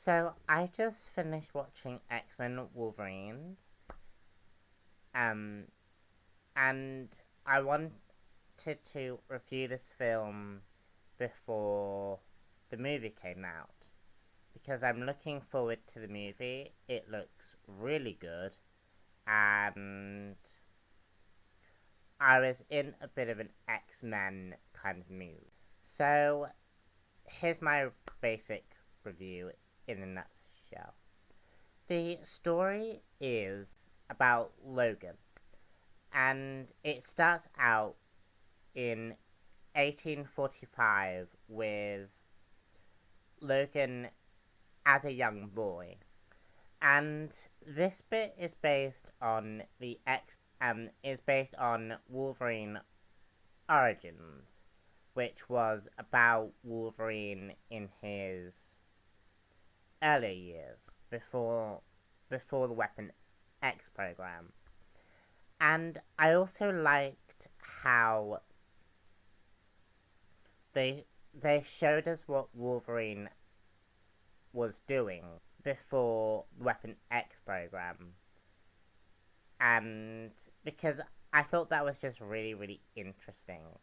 So I just finished watching X-Men Wolverines, and I wanted to review this film before the movie came out because I'm looking forward to the movie. It looks really good, and I was in a bit of an X-Men kind of mood. So here's my basic review in a nutshell. The story is about Logan, and it starts out in 1845 with Logan as a young boy. And this bit is based on Wolverine Origins, which was about Wolverine in his earlier years before the Weapon X program. And I also liked how they showed us what Wolverine was doing before the Weapon X program. And because I thought that was just really, really interesting.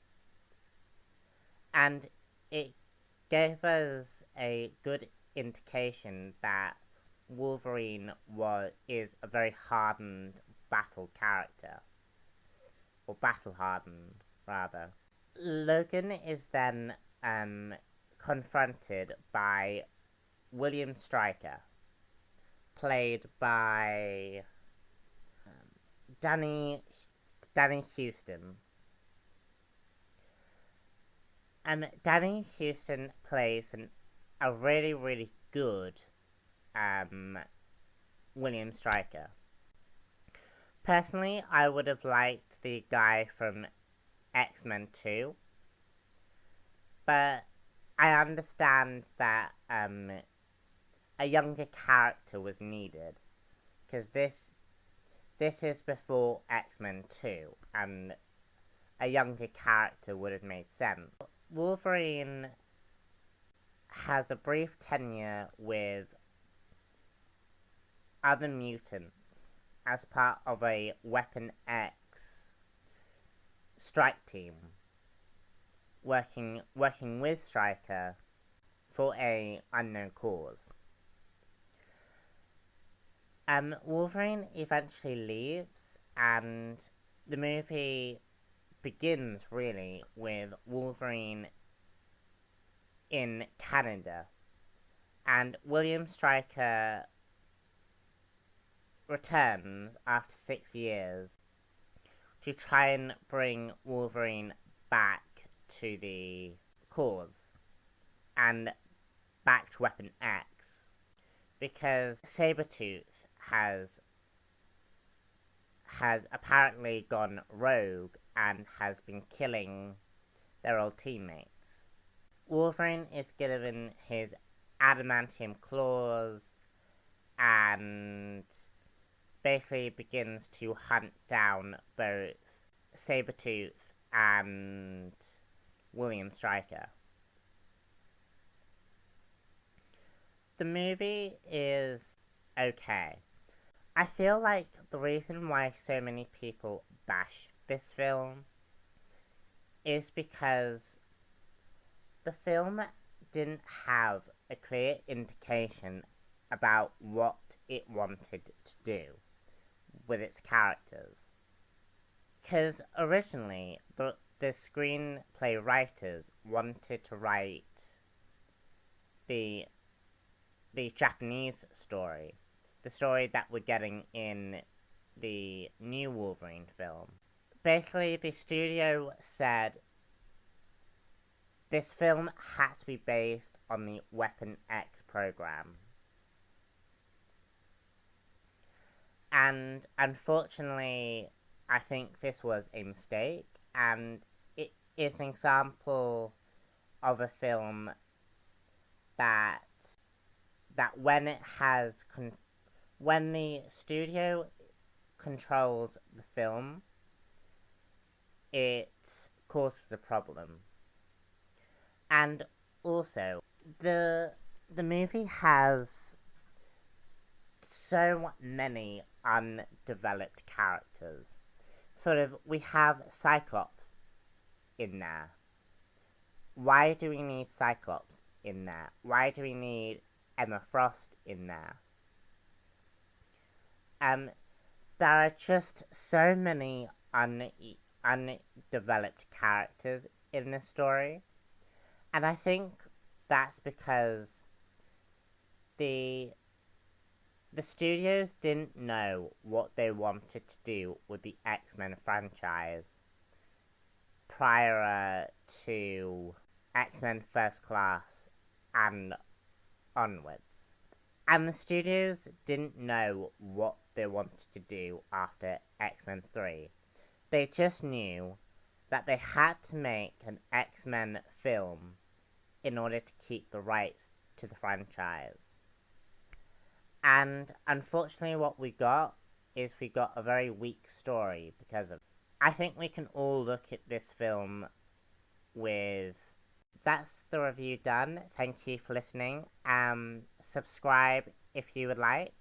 And it gave us a good indication that Wolverine is a very hardened battle character. Or battle hardened, rather. Logan is then confronted by William Stryker, played by Danny Houston. And Danny Houston plays a really, really good William Stryker. Personally, I would have liked the guy from X-Men 2, but I understand that a younger character was needed, because this is before X-Men 2, and a younger character would have made sense. Wolverine has a brief tenure with other mutants as part of a Weapon X strike team, working with Stryker for a unknown cause. Wolverine eventually leaves, and the movie begins really with Wolverine in Canada, and William Stryker returns after 6 years to try and bring Wolverine back to the cause and back to Weapon X, because Sabretooth has apparently gone rogue and has been killing their old teammates. Wolverine is given his adamantium claws and basically begins to hunt down both Sabretooth and William Stryker. The movie is okay. I feel like the reason why so many people bash this film is because the film didn't have a clear indication about what it wanted to do with its characters. Because originally, the screenplay writers wanted to write the Japanese story, the story that we're getting in the new Wolverine film. Basically, the studio said this film had to be based on the Weapon X program. And unfortunately, I think this was a mistake, and it is an example of a film that when the studio controls the film, it causes a problem. And also, the the movie has so many undeveloped characters. Sort of, we have Cyclops in there. Why do we need Cyclops in there? Why do we need Emma Frost in there? There are just so many undeveloped characters in this story, and I think that's because the studios didn't know what they wanted to do with the X-Men franchise prior to X-Men First Class and onwards. And the studios didn't know what they wanted to do after X-Men 3. They just knew that they had to make an X-Men film in order to keep the rights to the franchise. And unfortunately what we got is we got a very weak story because of it. I think we can all look at this film with... That's the review done. Thank you for listening. Subscribe if you would like.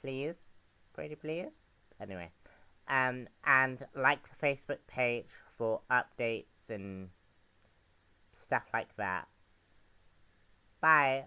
Please. Pretty please. Anyway. And like the Facebook page for updates and stuff like that. Bye.